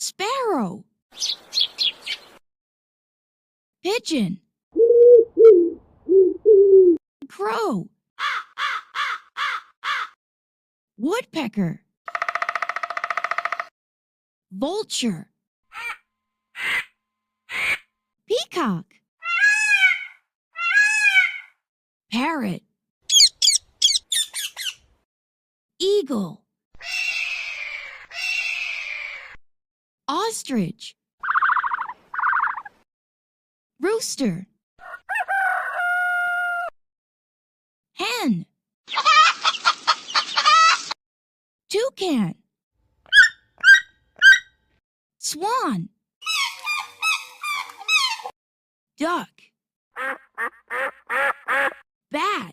Sparrow. Pigeon. Crow. Woodpecker. Vulture. Peacock. Parrot. Eagle. Ostrich. Rooster. Hen. Toucan. Swan. Duck. Bat.